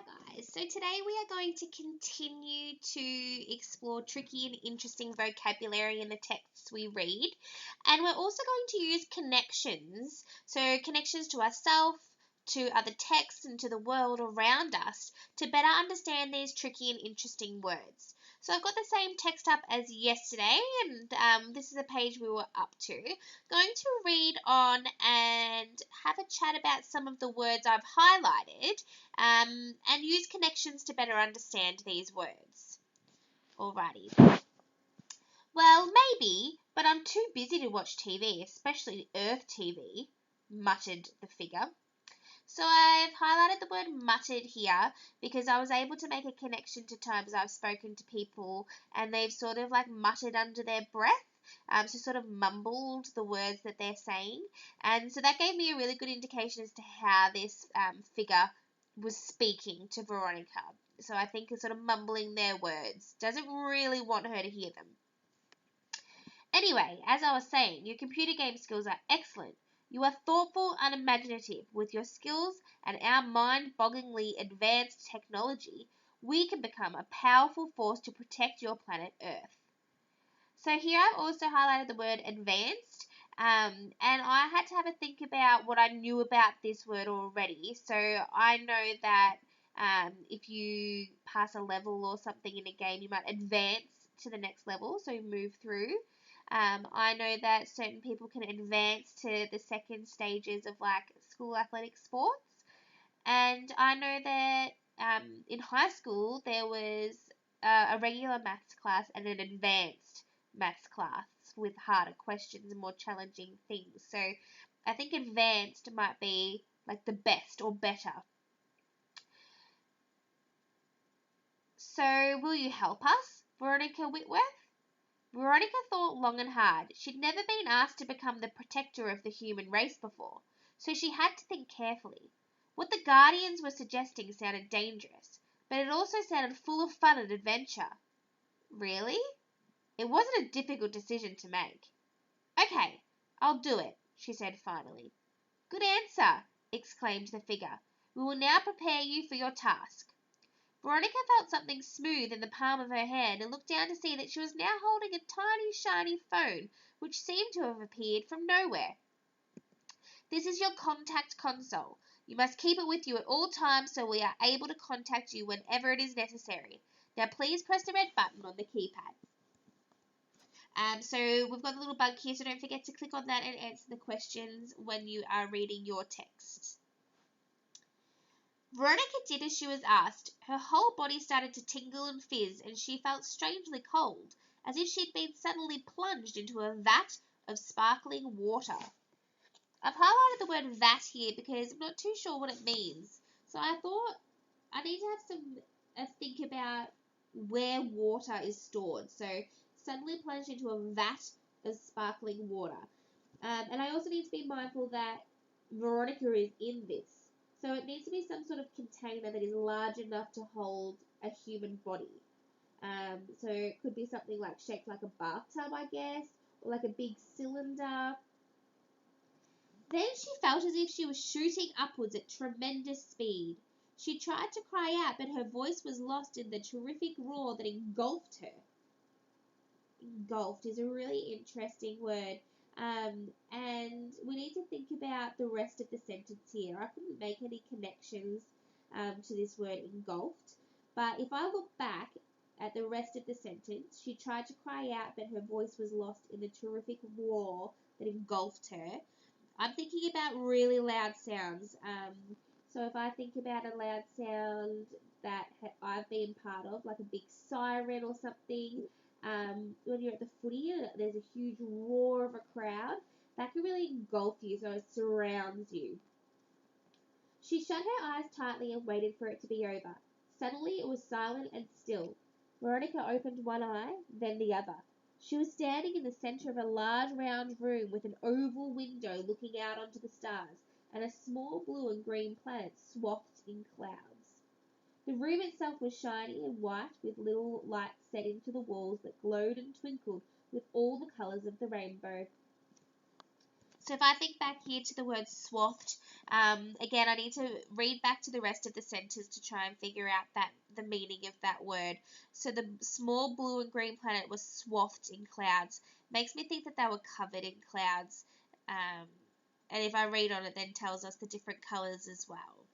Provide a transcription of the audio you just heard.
Hi guys, so today we are going to continue to explore tricky and interesting vocabulary in the texts we read, and we're also going to use connections, so connections to ourselves, to other texts, and to the world around us to better understand these tricky and interesting words. So I've got the same text up as yesterday, and this is a page we were up to. Going to read on and have a chat about some of the words I've highlighted and use connections to better understand these words. Alrighty. Well, maybe, but I'm too busy to watch TV, especially Earth TV, muttered the figure. So I've highlighted the word muttered here because I was able to make a connection to times I've spoken to people and they've sort of like muttered under their breath. So sort of mumbled the words that they're saying. And so that gave me a really good indication as to how this figure was speaking to Veronica. So I think it's sort of mumbling their words. Doesn't really want her to hear them. Anyway, as I was saying, your computer game skills are excellent. You are thoughtful and imaginative. With your skills and our mind-bogglingly advanced technology, we can become a powerful force to protect your planet Earth. So here I've also highlighted the word advanced, and I had to have a think about what I knew about this word already. So I know that if you pass a level or something in a game, you might advance to the next level, so move through. I know that certain people can advance to the second stages of like school athletic sports. And I know that in high school there was a regular maths class and an advanced maths class with harder questions and more challenging things. So I think advanced might be like the best or better. So will you help us, Veronica Whitworth? Veronica thought long and hard. She'd never been asked to become the protector of the human race before, so she had to think carefully. What the Guardians were suggesting sounded dangerous, but it also sounded full of fun and adventure. Really? It wasn't a difficult decision to make. Okay, I'll do it, she said finally. Good answer, exclaimed the figure. We will now prepare you for your task. Veronica felt something smooth in the palm of her hand and looked down to see that she was now holding a tiny, shiny phone, which seemed to have appeared from nowhere. This is your contact console. You must keep it with you at all times so we are able to contact you whenever it is necessary. Now please press the red button on the keypad. So we've got a little bug here, so don't forget to click on that and answer the questions when you are reading your text. Veronica did as she was asked. Her whole body started to tingle and fizz, and she felt strangely cold, as if she'd been suddenly plunged into a vat of sparkling water. I've highlighted the word vat here because I'm not too sure what it means. So I thought I need to have a think about where water is stored. So suddenly plunged into a vat of sparkling water. And I also need to be mindful that Veronica is in this. So it needs to be some sort of container that is large enough to hold a human body. So it could be something like shaped like a bathtub, I guess, or like a big cylinder. Then she felt as if she was shooting upwards at tremendous speed. She tried to cry out, but her voice was lost in the terrific roar that engulfed her. Engulfed is a really interesting word. And we need to think about the rest of the sentence here. I couldn't make any connections to this word engulfed. But if I look back at the rest of the sentence, she tried to cry out, but her voice was lost in the terrific roar that engulfed her. I'm thinking about really loud sounds. So if I think about a loud sound that I've been part of, like a big siren or something, when you're at the footy, there's a huge roar of a crowd, that can really engulf you, so it surrounds you. She shut her eyes tightly and waited for it to be over. Suddenly it was silent and still. Veronica opened one eye, then the other. She was standing in the center of a large round room with an oval window looking out onto the stars and a small blue and green planet swathed in clouds. The room itself was shiny and white with little lights set into the walls that glowed and twinkled with all the colors of the rainbow. So if I think back here to the word swathed, again, I need to read back to the rest of the sentence to try and figure out the meaning of that word. So the small blue and green planet was swathed in clouds. Makes me think that they were covered in clouds. And if I read on it, then tells us the different colours as well.